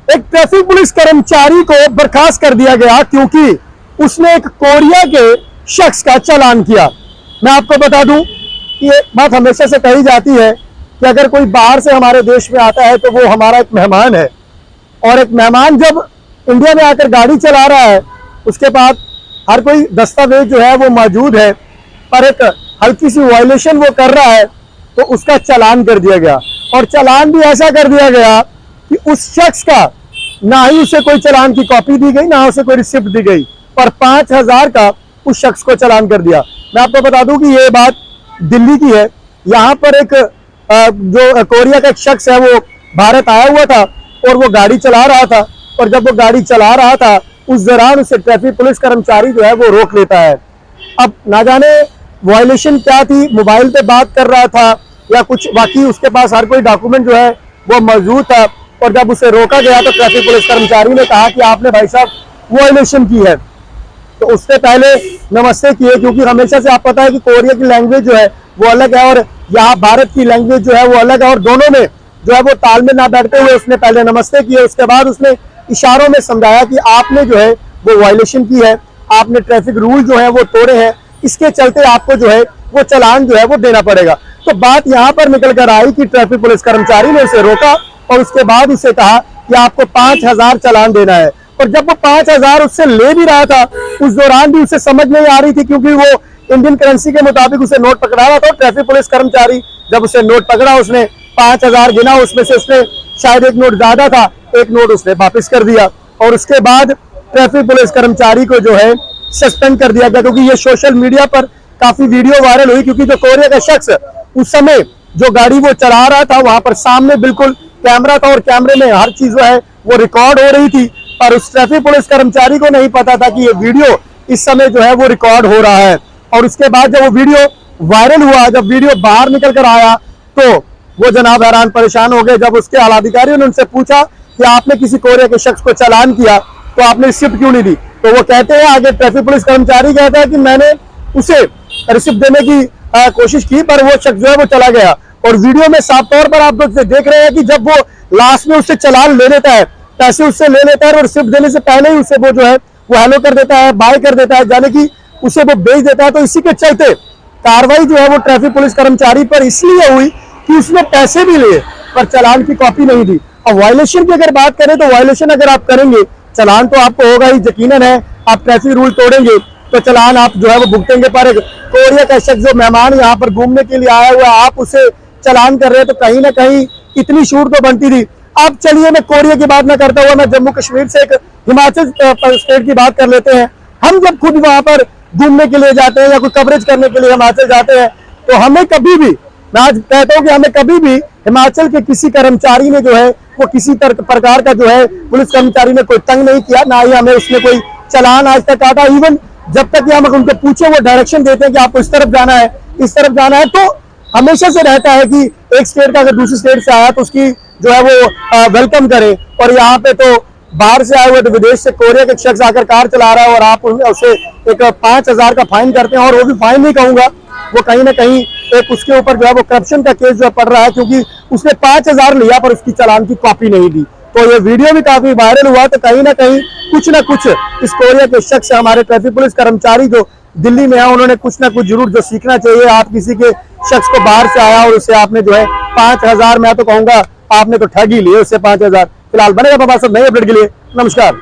एक traffic police कर्मचारी को बर्खास्त कर दिया गया क्योंकि उसने एक कोरिया के शख्स का चालान किया। मैं आपको बता दूं कि ये बात हमेशा से कही जाती है कि अगर कोई बाहर से हमारे देश में आता है तो वो हमारा एक मेहमान है, और एक मेहमान जब इंडिया में आकर गाड़ी चला रहा है उसके बाद हर कोई दस्तावेज जो है वो मौजूद है, पर एक हल्की सी वायलेशन वो कर रहा है तो उसका चालान कर दिया गया। और चालान भी ऐसा कर दिया गया कि उस शख्स का ना ही उसे कोई चालान की कॉपी दी गई, ना उसे कोई रिसिप्ट दी गई, पर 5,000 का उस शख्स को चालान कर दिया। मैं आपको बता दूं कि ये बात दिल्ली की है। यहाँ पर एक जो कोरिया का एक शख्स है वो भारत आया हुआ था और वो गाड़ी चला रहा था, और जब वो गाड़ी चला रहा था उस दौरान उसे ट्रैफिक पुलिस कर्मचारी जो है वो रोक लेता है। अब ना जाने वायलेशन क्या थी, मोबाइल पे बात कर रहा था या कुछ, बाकी उसके पास हर कोई डॉक्यूमेंट जो है वो मौजूद था, और जब उसे रोका गया तो ट्रैफिक पुलिस कर्मचारी ने कहा कि आपने भाई साहब वायलेशन की है। तो उससे पहले नमस्ते किए, क्योंकि हमेशा से आप पता है कि कोरिया की लैंग्वेज जो है वो अलग है और यहाँ भारत की लैंग्वेज जो है वो अलग है, और दोनों में जो है वो तालमेल ना बैठते हुए उसने पहले नमस्ते किए। उसके बाद उसने इशारों में समझाया कि आपने जो है वो वायलेशन की है, आपने ट्रैफिक रूल जो है वो तोड़े हैं, इसके चलते आपको जो है वो चालान जो है वो देना पड़ेगा। तो बात यहाँ पर निकल कर आई कि ट्रैफिक पुलिस कर्मचारी ने उसे रोका और उसके बाद उसे कहा कि आपको 5,000 चालान देना है। और जब वो 5,000 उससे ले भी रहा था उस दौरान भी उसे समझ नहीं आ रही थी, क्योंकि वो इंडियन करेंसी के मुताबिक उसे नोट पकड़ा रहा था। ट्रैफिक पुलिस कर्मचारी जब उसे नोट पकड़ा, उसने 5,000 गिना, उसमें से उसने शायद एक नोट ज्यादा था, एक नोट उसने वापस कर दिया, और उसके बाद ट्रैफिक पुलिस कर्मचारी को जो है सस्पेंड कर दिया गया। क्योंकि ये सोशल मीडिया पर काफी वीडियो वायरल हुई, क्योंकि जो कोरिया का शख्स उस समय जो गाड़ी वो चला रहा था वहां पर सामने बिल्कुल कैमरा था और कैमरे में हर चीज जो है वो रिकॉर्ड हो रही थी, पर उस ट्रैफिक पुलिस कर्मचारी को नहीं पता था कि ये वीडियो इस समय जो है वो रिकॉर्ड हो रहा है। और उसके बाद जब वो वीडियो वायरल हुआ, जब वीडियो बाहर निकल कर आया तो वो जनाब हैरान परेशान हो गए। जब उसके आलाधिकारियों ने उनसे पूछा कि आपने किसी कोरिया के शख्स को चालान किया तो आपने रिसिप्ट क्यों नहीं दी, तो वो कहते हैं, आगे ट्रैफिक पुलिस कर्मचारी कहता है कि मैंने उसे रिसिप्ट देने की कोशिश की, पर वो शख्स जो है वो चला गया। और वीडियो में साफ तौर पर आप लोग देख रहे हैं कि जब वो लास्ट में उससे चालान ले लेता है, पैसे उससे ले लेता है और रिसिप्ट देने से पहले ही उसे वो जो है वो हेलो कर देता है, बाय कर देता है, यानी कि उसे वो बेच देता है। तो इसी के चलते कार्रवाई जो है वो ट्रैफिक पुलिस कर्मचारी पर इसलिए हुई कि उसने पैसे भी लिए पर चालान की कॉपी नहीं दी। अब वायलेशन की अगर बात करें तो वायलेशन अगर आप करेंगे चालान तो आपको होगा ही, यकीनन है। आप ट्रैफिक रूल तोड़ेंगे तो चालान आप जो है वो भुगतेंगे, पर कोरिया का शख्स जो मेहमान यहाँ पर घूमने के लिए आया हुआ आप उसे चालान कर रहे हैं, तो कहीं ना कहीं इतनी छूट तो बनती थी। अब चलिए मैं कोरिया की बात ना करता हुआ मैं जम्मू कश्मीर से एक हिमाचल स्टेट की बात कर लेते हैं। हम जब खुद वहां पर घूमने के लिए जाते हैं या कोई कवरेज करने के लिए हिमाचल जाते हैं तो हमें कभी भी, मैं आज कहता हूँ कि हमें कभी भी हिमाचल के किसी कर्मचारी ने जो है वो किसी प्रकार का जो है पुलिस कर्मचारी ने कोई तंग नहीं किया, ना ही हमें उसने कोई चालान आज तक काटा। इवन जब तक कि हम उनको पूछे वो डायरेक्शन देते हैं कि आपको इस तरफ जाना है, इस तरफ जाना है, तो हमेशा से रहता है कि एक स्टेट का अगर दूसरी स्टेट से आया तो उसकी जो है वो वेलकम करे। और यहाँ पे तो बाहर से आए हुए तो विदेश से कोरिया के शख्स आकर कार चला रहा है और आप उसे एक 5,000 का फाइन करते हैं, और वो भी फाइन नहीं कहूंगा, वो कहीं ना कहीं एक उसके ऊपर जो है वो करप्शन का केस जो है पड़ रहा है, क्योंकि उसने 5,000 लिया पर उसकी चालान की कॉपी नहीं दी। तो ये वीडियो भी काफी वायरल हुआ। तो कहीं ना कहीं कुछ ना कुछ इस कोरिया के शख्स हमारे ट्रैफिक पुलिस कर्मचारी जो दिल्ली में है उन्होंने कुछ ना कुछ जरूर जो सीखना चाहिए। आप किसी के शख्स को बाहर से आया और उसे आपने जो है 5,000, मैं तो कहूंगा आपने तो ठग ही लिए उससे 5,000। फिलहाल बनेगा बाबा सब नए अपडेट के लिए। नमस्कार।